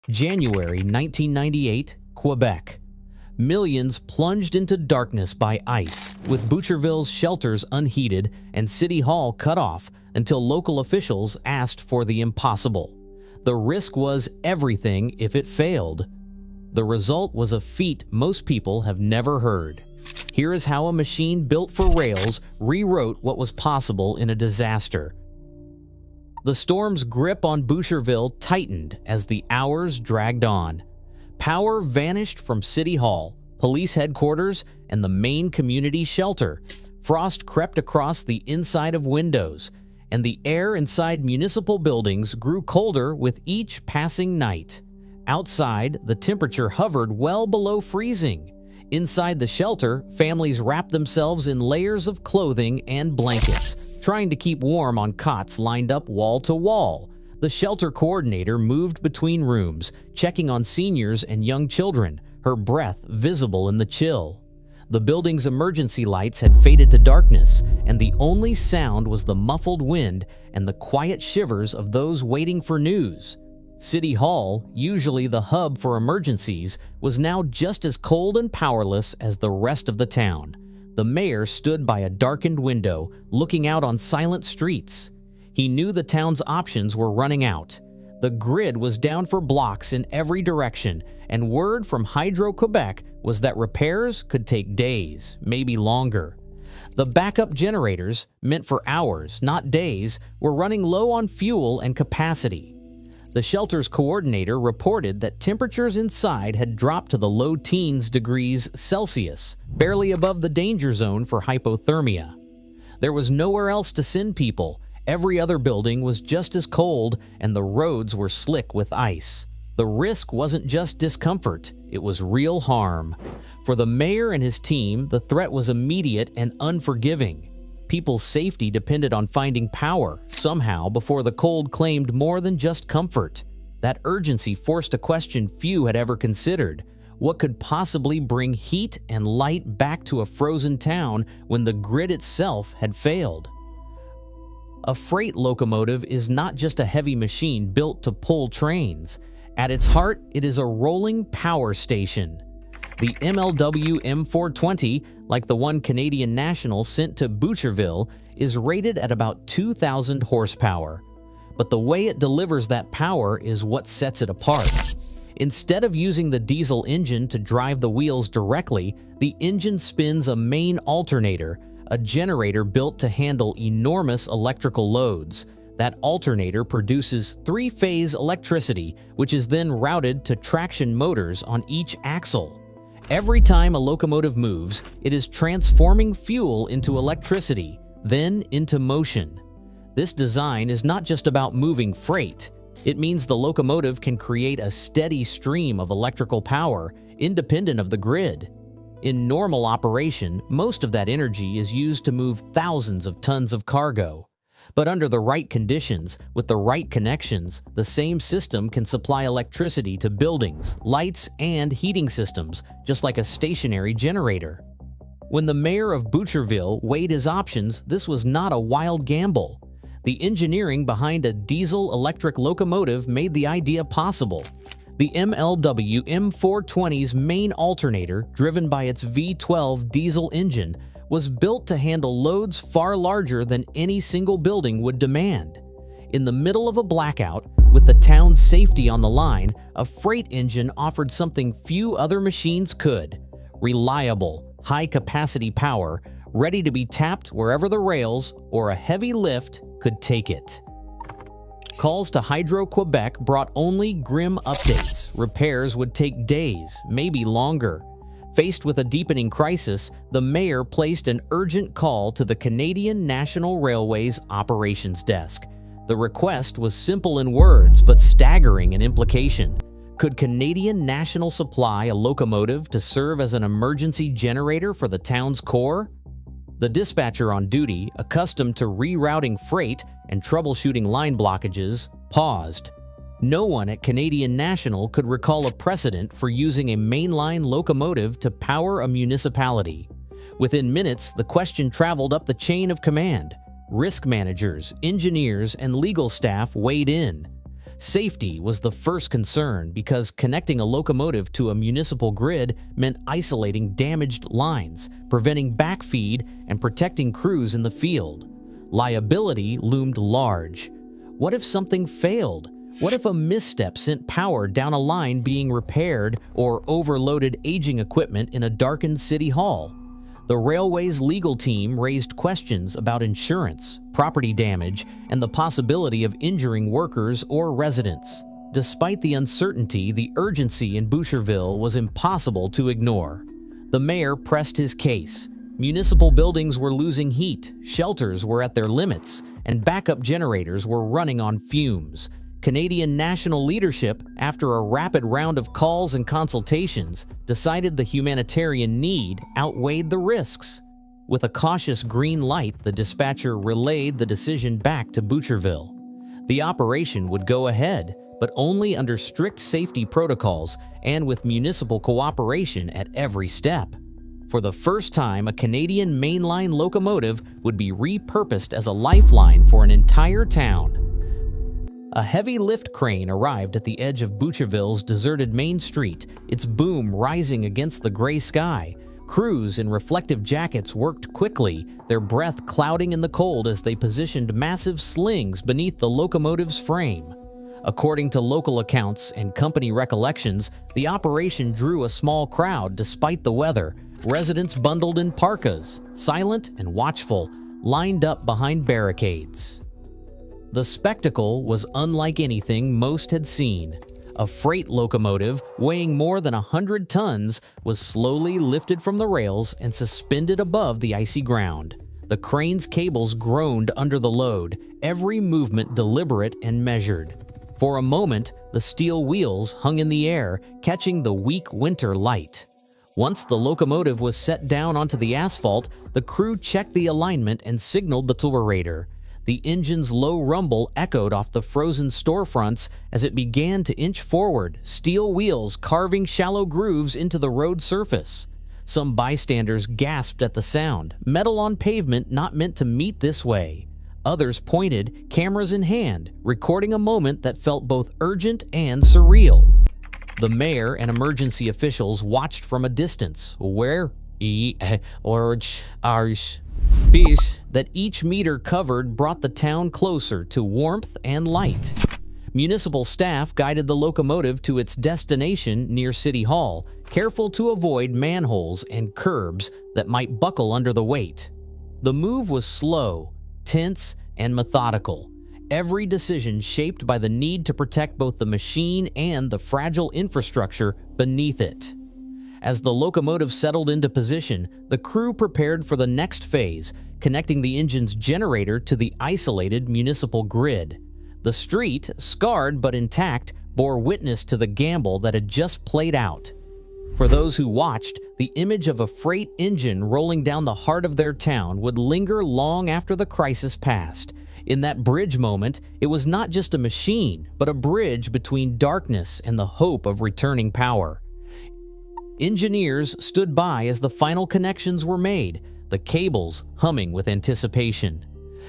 January 1998, Quebec. Millions plunged into darkness by ice, with Boucherville's shelters unheated and City Hall cut off until local officials asked for the impossible. The risk was everything if it failed. The result was a feat most people have never heard. Here is how a machine built for rails rewrote what was possible in a disaster. The storm's grip on Boucherville tightened as the hours dragged on. Power vanished from City Hall, police headquarters, and the main community shelter. Frost crept across the inside of windows, and the air inside municipal buildings grew colder with each passing night. Outside, the temperature hovered well below freezing. Inside the shelter, families wrapped themselves in layers of clothing and blankets, trying to keep warm on cots lined up wall to wall. The shelter coordinator moved between rooms, checking on seniors and young children, her breath visible in the chill. The building's emergency lights had faded to darkness, and the only sound was the muffled wind and the quiet shivers of those waiting for news. City Hall, usually the hub for emergencies, was now just as cold and powerless as the rest of the town. The mayor stood by a darkened window, looking out on silent streets. He knew the town's options were running out. The grid was down for blocks in every direction, and word from Hydro-Quebec was that repairs could take days, maybe longer. The backup generators, meant for hours, not days, were running low on fuel and capacity. The shelter's coordinator reported that temperatures inside had dropped to the low teens degrees Celsius, barely above the danger zone for hypothermia. There was nowhere else to send people. Every other building was just as cold, and the roads were slick with ice. The risk wasn't just discomfort, it was real harm. For the mayor and his team, the threat was immediate and unforgiving. People's safety depended on finding power, somehow, before the cold claimed more than just comfort. That urgency forced a question few had ever considered. What could possibly bring heat and light back to a frozen town when the grid itself had failed? A freight locomotive is not just a heavy machine built to pull trains. At its heart, it is a rolling power station. The MLW M420, like the one Canadian National sent to Boucherville, is rated at about 2,000 horsepower. But the way it delivers that power is what sets it apart. Instead of using the diesel engine to drive the wheels directly, the engine spins a main alternator, a generator built to handle enormous electrical loads. That alternator produces three-phase electricity, which is then routed to traction motors on each axle. Every time a locomotive moves, it is transforming fuel into electricity, then into motion. This design is not just about moving freight. It means the locomotive can create a steady stream of electrical power, independent of the grid. In normal operation, most of that energy is used to move thousands of tons of cargo. But under the right conditions, with the right connections, the same system can supply electricity to buildings, lights, and heating systems, just like a stationary generator. When the mayor of Boucherville weighed his options, this was not a wild gamble. The engineering behind a diesel-electric locomotive made the idea possible. The MLW M420's main alternator, driven by its V12 diesel engine, was built to handle loads far larger than any single building would demand. In the middle of a blackout, with the town's safety on the line, a freight engine offered something few other machines could: reliable, high-capacity power, ready to be tapped wherever the rails or a heavy lift could take it. Calls to Hydro-Quebec brought only grim updates. Repairs would take days, maybe longer. Faced with a deepening crisis, the mayor placed an urgent call to the Canadian National Railway's operations desk. The request was simple in words, but staggering in implication. Could Canadian National supply a locomotive to serve as an emergency generator for the town's core? The dispatcher on duty, accustomed to rerouting freight and troubleshooting line blockages, paused. No one at Canadian National could recall a precedent for using a mainline locomotive to power a municipality. Within minutes, the question traveled up the chain of command. Risk managers, engineers, and legal staff weighed in. Safety was the first concern because connecting a locomotive to a municipal grid meant isolating damaged lines, preventing backfeed, and protecting crews in the field. Liability loomed large. What if something failed? What if a misstep sent power down a line being repaired or overloaded aging equipment in a darkened city hall? The railway's legal team raised questions about insurance, property damage, and the possibility of injuring workers or residents. Despite the uncertainty, the urgency in Boucherville was impossible to ignore. The mayor pressed his case. Municipal buildings were losing heat, shelters were at their limits, and backup generators were running on fumes. Canadian national leadership, after a rapid round of calls and consultations, decided the humanitarian need outweighed the risks. With a cautious green light, the dispatcher relayed the decision back to Boucherville. The operation would go ahead, but only under strict safety protocols and with municipal cooperation at every step. For the first time, a Canadian mainline locomotive would be repurposed as a lifeline for an entire town. A heavy lift crane arrived at the edge of Boucherville's deserted main street, its boom rising against the gray sky. Crews in reflective jackets worked quickly, their breath clouding in the cold as they positioned massive slings beneath the locomotive's frame. According to local accounts and company recollections, the operation drew a small crowd despite the weather. Residents bundled in parkas, silent and watchful, lined up behind barricades. The spectacle was unlike anything most had seen. A freight locomotive weighing more than 100 tons was slowly lifted from the rails and suspended above the icy ground. The crane's cables groaned under the load, every movement deliberate and measured. For a moment, the steel wheels hung in the air, catching the weak winter light. Once the locomotive was set down onto the asphalt, the crew checked the alignment and signaled the tolerator. The engine's low rumble echoed off the frozen storefronts as it began to inch forward, steel wheels carving shallow grooves into the road surface. Some bystanders gasped at the sound, metal on pavement not meant to meet this way. Others pointed, cameras in hand, recording a moment that felt both urgent and surreal. The mayor and emergency officials watched from a distance, where peace that each meter covered brought the town closer to warmth and light. Municipal staff guided the locomotive to its destination near City Hall, careful to avoid manholes and curbs that might buckle under the weight. The move was slow, tense, and methodical, every decision shaped by the need to protect both the machine and the fragile infrastructure beneath it. As the locomotive settled into position, the crew prepared for the next phase, connecting the engine's generator to the isolated municipal grid. The street, scarred but intact, bore witness to the gamble that had just played out. For those who watched, the image of a freight engine rolling down the heart of their town would linger long after the crisis passed. In that bridge moment, it was not just a machine, but a bridge between darkness and the hope of returning power. Engineers stood by as the final connections were made, the cables humming with anticipation.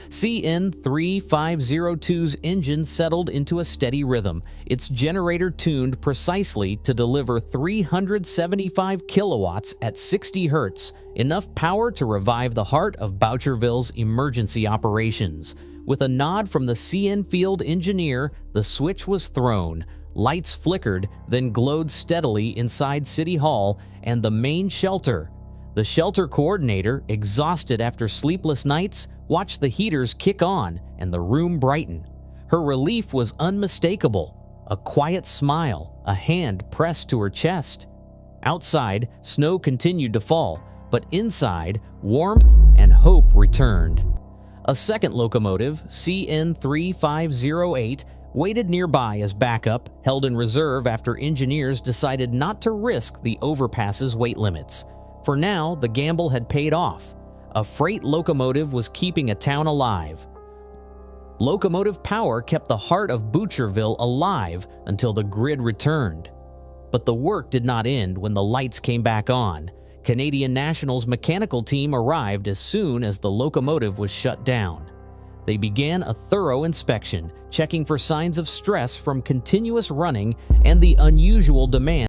CN3502's engine settled into a steady rhythm, its generator tuned precisely to deliver 375 kilowatts at 60 hertz, enough power to revive the heart of Boucherville's emergency operations. With a nod from the CN field engineer, the switch was thrown. Lights flickered, then glowed steadily inside City Hall and the main shelter. The shelter coordinator, exhausted after sleepless nights, watched the heaters kick on and the room brighten. Her relief was unmistakable. A quiet smile, a hand pressed to her chest. Outside, snow continued to fall, but inside, warmth and hope returned. A second locomotive, CN3508, waited nearby as backup, held in reserve after engineers decided not to risk the overpass's weight limits. For now, the gamble had paid off. A freight locomotive was keeping a town alive. Locomotive power kept the heart of Boucherville alive until the grid returned. But the work did not end when the lights came back on. Canadian National's mechanical team arrived as soon as the locomotive was shut down. They began a thorough inspection, checking for signs of stress from continuous running and the unusual demand